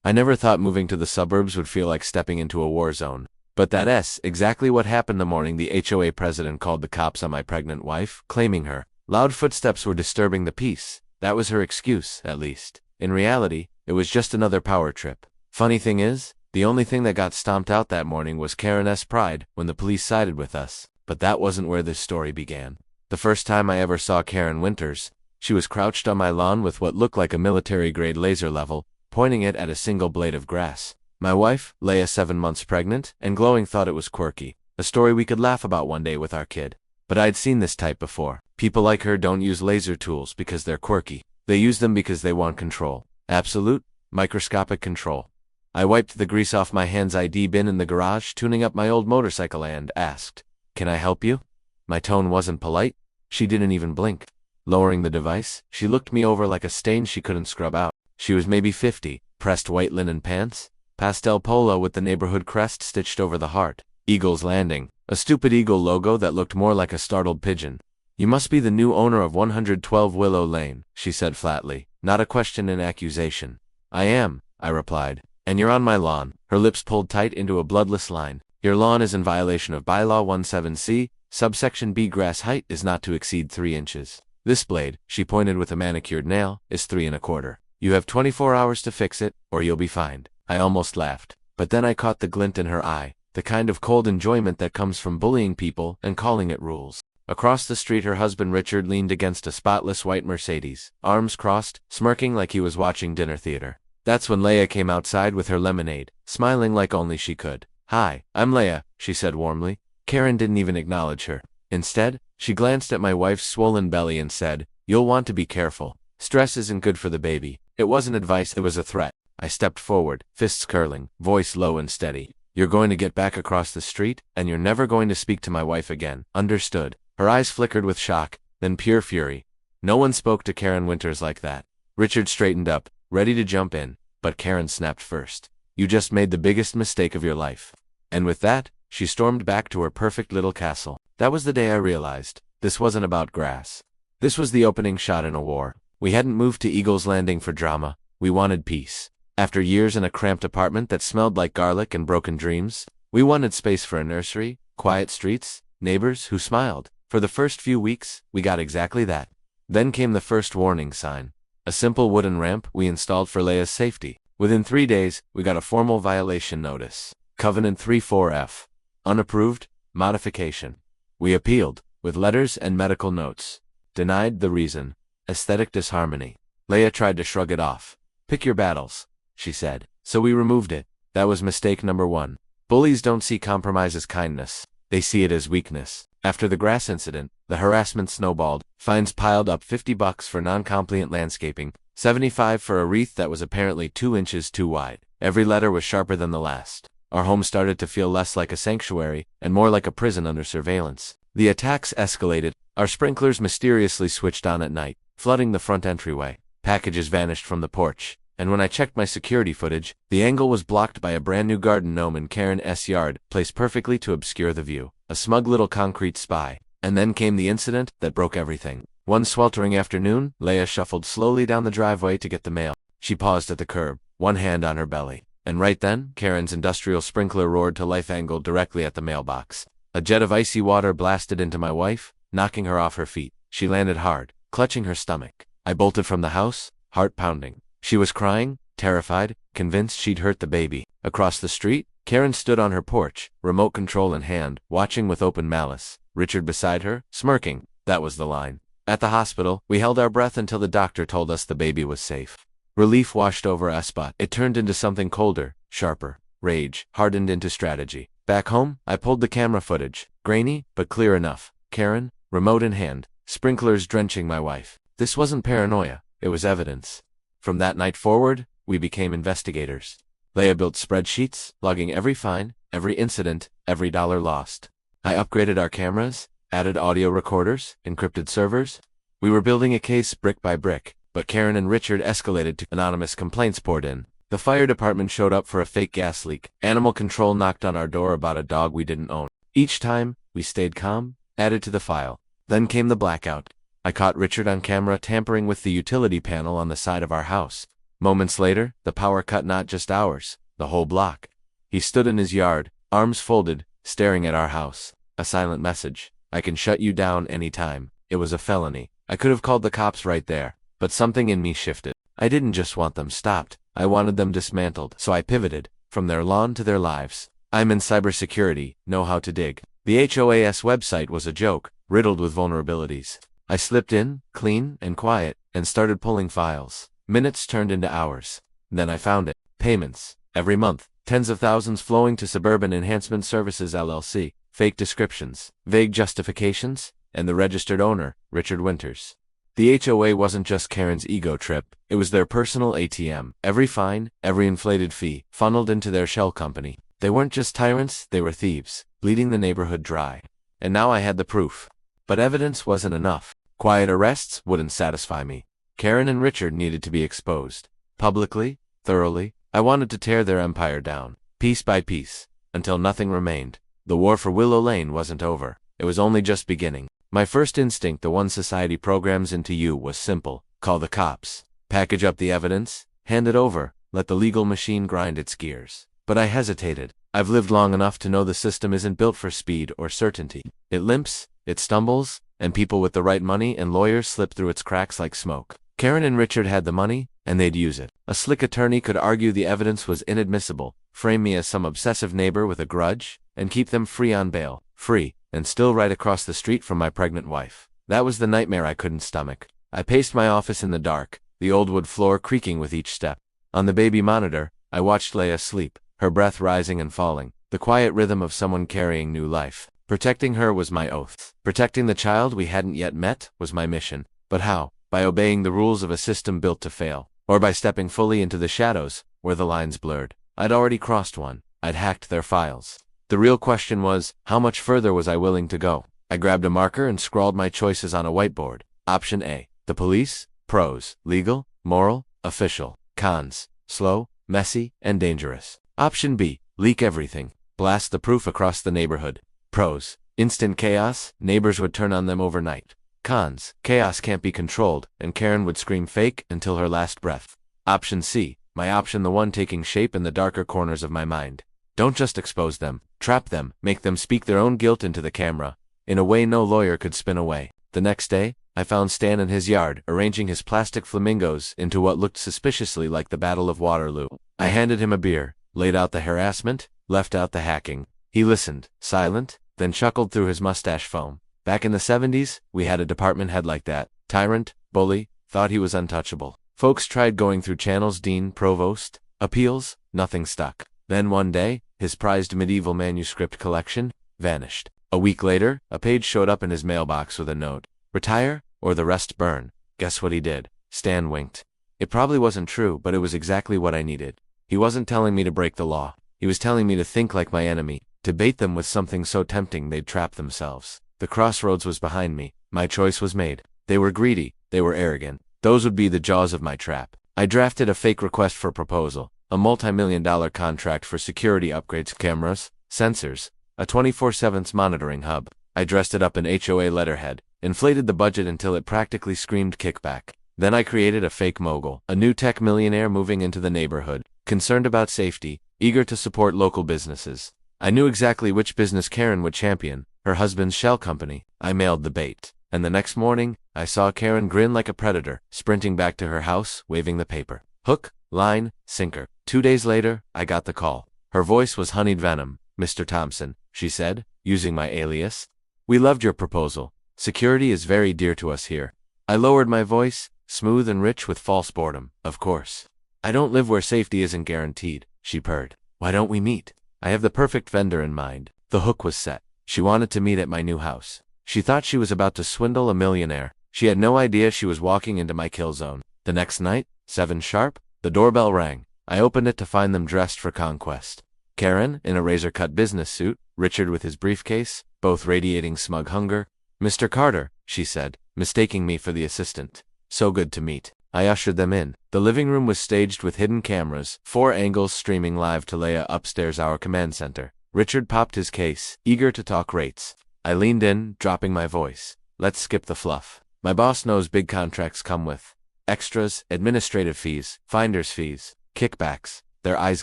I never thought moving to the suburbs would feel like stepping into a war zone. But that's exactly what happened the morning the HOA president called the cops on my pregnant wife, claiming her loud footsteps were disturbing the peace. That was her excuse, at least. In reality, it was just another power trip. Funny thing is, the only thing that got stomped out that morning was Karen's pride when the police sided with us. But that wasn't where this story began. The first time I ever saw Karen Winters, she was crouched on my lawn with what looked like a military-grade laser level, pointing it at a single blade of grass. My wife, Leah, 7 months pregnant, and glowing, thought it was quirky, a story we could laugh about one day with our kid. But I'd seen this type before. People like her don't use laser tools because they're quirky. They use them because they want control. Absolute, microscopic control. I wiped the grease off my hand's ID bin in the garage, tuning up my old motorcycle, and asked, "Can I help you?" My tone wasn't polite. She didn't even blink. Lowering the device, she looked me over like a stain she couldn't scrub out. She was maybe 50, pressed white linen pants, pastel polo with the neighborhood crest stitched over the heart, Eagle's Landing, a stupid eagle logo that looked more like a startled pigeon. "You must be the new owner of 112 Willow Lane," she said flatly, not a question, an accusation. "I am," I replied. "And you're on my lawn." Her lips pulled tight into a bloodless line. "Your lawn is in violation of Bylaw 17C, subsection B. Grass height is not to exceed 3 inches. This blade," she pointed with a manicured nail, "is 3 1/4. You have 24 hours to fix it, or you'll be fined." I almost laughed, but then I caught the glint in her eye, the kind of cold enjoyment that comes from bullying people and calling it rules. Across the street, her husband Richard leaned against a spotless white Mercedes, arms crossed, smirking like he was watching dinner theater. That's when Leah came outside with her lemonade, smiling like only she could. "Hi, I'm Leah," she said warmly. Karen didn't even acknowledge her. Instead, she glanced at my wife's swollen belly and said, "You'll want to be careful. Stress isn't good for the baby." It wasn't advice, it was a threat. I stepped forward, fists curling, voice low and steady. "You're going to get back across the street, and you're never going to speak to my wife again. Understood?" Her eyes flickered with shock, then pure fury. No one spoke to Karen Winters like that. Richard straightened up, ready to jump in, but Karen snapped first. "You just made the biggest mistake of your life." And with that, she stormed back to her perfect little castle. That was the day I realized, this wasn't about grass. This was the opening shot in a war. We hadn't moved to Eagle's Landing for drama, we wanted peace. After years in a cramped apartment that smelled like garlic and broken dreams, we wanted space for a nursery, quiet streets, neighbors who smiled. For the first few weeks, we got exactly that. Then came the first warning sign. A simple wooden ramp we installed for Leah's safety. Within 3 days, we got a formal violation notice. Covenant 34F. Unapproved, modification. We appealed, with letters and medical notes. Denied, the reason. Aesthetic disharmony. Leah tried to shrug it off. "Pick your battles," she said. So we removed it. That was mistake number 1. Bullies don't see compromise as kindness. They see it as weakness. After the grass incident, the harassment snowballed. Fines piled up, $50 for non-compliant landscaping, $75 for a wreath that was apparently 2 inches too wide. Every letter was sharper than the last. Our home started to feel less like a sanctuary and more like a prison under surveillance. The attacks escalated. Our sprinklers mysteriously switched on at night, flooding the front entryway. Packages vanished from the porch, and when I checked my security footage, the angle was blocked by a brand new garden gnome in Karen's yard, placed perfectly to obscure the view. A smug little concrete spy. And then came the incident that broke everything. One sweltering afternoon, Leah shuffled slowly down the driveway to get the mail. She paused at the curb, one hand on her belly. And right then, Karen's industrial sprinkler roared to life, angled directly at the mailbox. A jet of icy water blasted into my wife, knocking her off her feet. She landed hard, clutching her stomach. I bolted from the house, heart pounding. She was crying, terrified, convinced she'd hurt the baby. Across the street, Karen stood on her porch, remote control in hand, watching with open malice. Richard beside her, smirking. That was the line. At the hospital, we held our breath until the doctor told us the baby was safe. Relief washed over us, but it turned into something colder, sharper. Rage hardened into strategy. Back home, I pulled the camera footage. Grainy, but clear enough. Karen, remote in hand, sprinklers drenching my wife. This wasn't paranoia, it was evidence. From that night forward, we became investigators. Leah built spreadsheets, logging every fine, every incident, every dollar lost. I upgraded our cameras, added audio recorders, encrypted servers. We were building a case brick by brick, but Karen and Richard escalated to anonymous complaints poured in. The fire department showed up for a fake gas leak. Animal control knocked on our door about a dog we didn't own. Each time, we stayed calm, added to the file. Then came the blackout. I caught Richard on camera tampering with the utility panel on the side of our house. Moments later, the power cut not just ours, the whole block. He stood in his yard, arms folded, staring at our house. A silent message. I can shut you down any time. It was a felony. I could have called the cops right there, but something in me shifted. I didn't just want them stopped. I wanted them dismantled. So I pivoted, from their lawn to their lives. I'm in cybersecurity, know how to dig. The HOA's website was a joke, riddled with vulnerabilities. I slipped in, clean and quiet, and started pulling files. Minutes turned into hours. Then I found it. Payments. Every month. Tens of thousands flowing to Suburban Enhancement Services LLC. Fake descriptions. Vague justifications. And the registered owner, Richard Winters. The HOA wasn't just Karen's ego trip. It was their personal ATM. Every fine, every inflated fee, funneled into their shell company. They weren't just tyrants, they were thieves, bleeding the neighborhood dry. And now I had the proof. But evidence wasn't enough. Quiet arrests wouldn't satisfy me. Karen and Richard needed to be exposed. Publicly, thoroughly. I wanted to tear their empire down, piece by piece, until nothing remained. The war for Willow Lane wasn't over. It was only just beginning. My first instinct, the one society programs into you, was simple. Call the cops. Package up the evidence. Hand it over. Let the legal machine grind its gears. But I hesitated. I've lived long enough to know the system isn't built for speed or certainty. It limps, it stumbles, and people with the right money and lawyers slip through its cracks like smoke. Karen and Richard had the money, and they'd use it. A slick attorney could argue the evidence was inadmissible, frame me as some obsessive neighbor with a grudge, and keep them free on bail. Free, and still right across the street from my pregnant wife. That was the nightmare I couldn't stomach. I paced my office in the dark, the old wood floor creaking with each step. On the baby monitor, I watched Leia sleep, her breath rising and falling, the quiet rhythm of someone carrying new life. Protecting her was my oath. Protecting the child we hadn't yet met was my mission. But how? By obeying the rules of a system built to fail. Or by stepping fully into the shadows, where the lines blurred. I'd already crossed one. I'd hacked their files. The real question was, how much further was I willing to go? I grabbed a marker and scrawled my choices on a whiteboard. Option A. The police. Pros. Legal. Moral. Official. Cons. Slow. Messy. And dangerous. Option B. Leak everything. Blast the proof across the neighborhood. Pros. Instant chaos. Neighbors would turn on them overnight. Cons. Chaos can't be controlled, and Karen would scream fake until her last breath. Option C. My option, the one taking shape in the darker corners of my mind. Don't just expose them. Trap them. Make them speak their own guilt into the camera, in a way no lawyer could spin away. The next day, I found Stan in his yard, arranging his plastic flamingos into what looked suspiciously like the Battle of Waterloo. I handed him a beer, laid out the harassment, left out the hacking. He listened, silent, then chuckled through his mustache foam. Back in the 70s, we had a department head like that. Tyrant, bully, thought he was untouchable. Folks tried going through channels, dean, provost, appeals, nothing stuck. Then one day, his prized medieval manuscript collection vanished. A week later, a page showed up in his mailbox with a note. Retire, or the rest burn. Guess what he did? Stan winked. It probably wasn't true, but it was exactly what I needed. He wasn't telling me to break the law. He was telling me to think like my enemy, to bait them with something so tempting they'd trap themselves. The crossroads was behind me. My choice was made. They were greedy. They were arrogant. Those would be the jaws of my trap. I drafted a fake request for proposal, a multi-million-dollar contract for security upgrades, cameras, sensors, a 24/7 monitoring hub. I dressed it up in HOA letterhead, inflated the budget until it practically screamed kickback. Then I created a fake mogul, a new tech millionaire moving into the neighborhood, concerned about safety, eager to support local businesses. I knew exactly which business Karen would champion, her husband's shell company. I mailed the bait. And the next morning, I saw Karen grin like a predator, sprinting back to her house, waving the paper. Hook, line, sinker. 2 days later, I got the call. Her voice was honeyed venom. Mr. Thompson, she said, using my alias. We loved your proposal. Security is very dear to us here. I lowered my voice, smooth and rich with false boredom. Of course. I don't live where safety isn't guaranteed, she purred. Why don't we meet? I have the perfect vendor in mind. The hook was set. She wanted to meet at my new house. She thought she was about to swindle a millionaire. She had no idea she was walking into my kill zone. The next night, 7 sharp, the doorbell rang. I opened it to find them dressed for conquest. Karen, in a razor-cut business suit, Richard with his briefcase, both radiating smug hunger. Mr. Carter, she said, mistaking me for the assistant. So good to meet. I ushered them in. The living room was staged with hidden cameras, 4 angles streaming live to Leia upstairs, our command center. Richard popped his case, eager to talk rates. I leaned in, dropping my voice. Let's skip the fluff. My boss knows big contracts come with Extras, administrative fees, finder's fees, kickbacks. Their eyes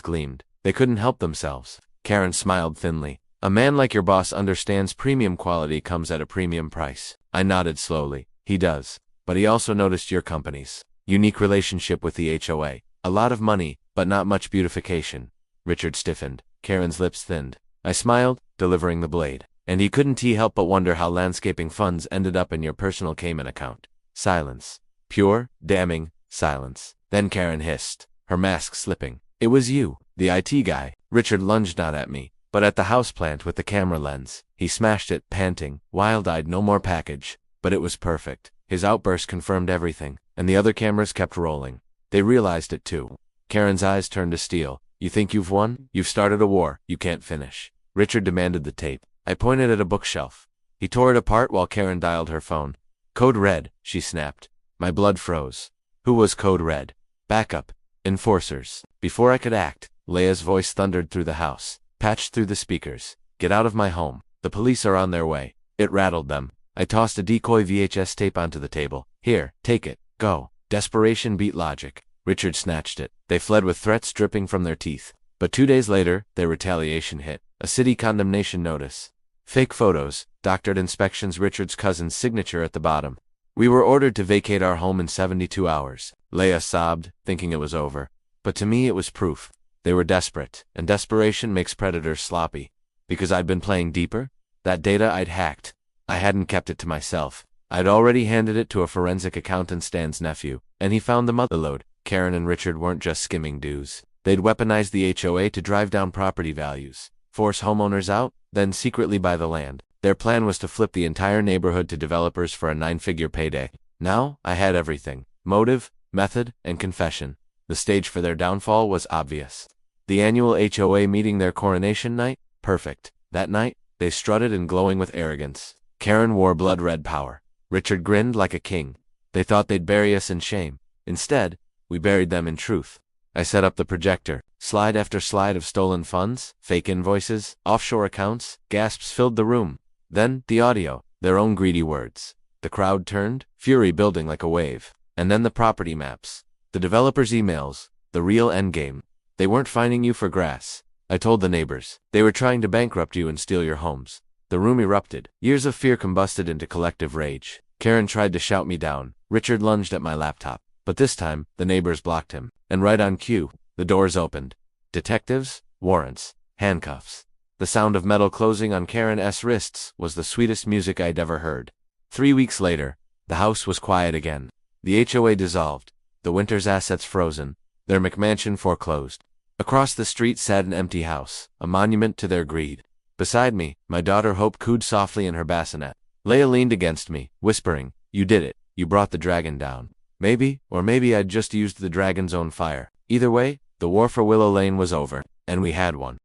gleamed. They couldn't help themselves. Karen smiled thinly. A man like your boss understands premium quality comes at a premium price. I nodded slowly. He does. But he also noticed your company's unique relationship with the HOA. A lot of money, but not much beautification. Richard stiffened. Karen's lips thinned. I smiled, delivering the blade. And he couldn't help but wonder how landscaping funds ended up in your personal Cayman account. Silence. Pure, damning silence. Then Karen hissed, her mask slipping. It was you, the IT guy. Richard lunged not at me, but at the houseplant with the camera lens. He smashed it, panting, wild-eyed. No more package. But it was perfect. His outburst confirmed everything, and the other cameras kept rolling. They realized it too. Karen's eyes turned to steel. You think you've won? You've started a war you can't finish. Richard demanded the tape. I pointed at a bookshelf. He tore it apart while Karen dialed her phone. Code Red, she snapped. My blood froze. Who was Code Red? Backup. Enforcers. Before I could act, Leia's voice thundered through the house, patched through the speakers. Get out of my home. The police are on their way. It rattled them. I tossed a decoy VHS tape onto the table. Here, take it. Go. Desperation beat logic. Richard snatched it. They fled with threats dripping from their teeth. But 2 days later, their retaliation hit. A city condemnation notice. Fake photos, doctored inspections, Richard's cousin's signature at the bottom. We were ordered to vacate our home in 72 hours. Leia sobbed, thinking it was over. But to me it was proof. They were desperate, and desperation makes predators sloppy. Because I'd been playing deeper? That data I'd hacked. I hadn't kept it to myself. I'd already handed it to a forensic accountant, Stan's nephew, and he found the motherlode. Karen and Richard weren't just skimming dues. They'd weaponized the HOA to drive down property values, force homeowners out, then secretly buy the land. Their plan was to flip the entire neighborhood to developers for a 9-figure payday. Now, I had everything. Motive, method, and confession. The stage for their downfall was obvious. The annual HOA meeting, their coronation night? Perfect. That night, they strutted and glowing with arrogance. Karen wore blood-red power. Richard grinned like a king. They thought they'd bury us in shame. Instead, we buried them in truth. I set up the projector. Slide after slide of stolen funds, fake invoices, offshore accounts, gasps filled the room. Then, the audio, their own greedy words. The crowd turned, fury building like a wave. And then the property maps. The developers' emails. The real endgame. They weren't finding you for grass. I told the neighbors. They were trying to bankrupt you and steal your homes. The room erupted. Years of fear combusted into collective rage. Karen tried to shout me down. Richard lunged at my laptop. But this time, the neighbors blocked him. And right on cue, the doors opened. Detectives, warrants, handcuffs. The sound of metal closing on Karen's wrists was the sweetest music I'd ever heard. 3 weeks later, the house was quiet again. The HOA dissolved, the Winters' assets frozen, their McMansion foreclosed. Across the street sat an empty house, a monument to their greed. Beside me, my daughter Hope cooed softly in her bassinet. Leia leaned against me, whispering, "You did it. You brought the dragon down." Maybe, or maybe I'd just used the dragon's own fire. Either way, the war for Willow Lane was over, and we had one.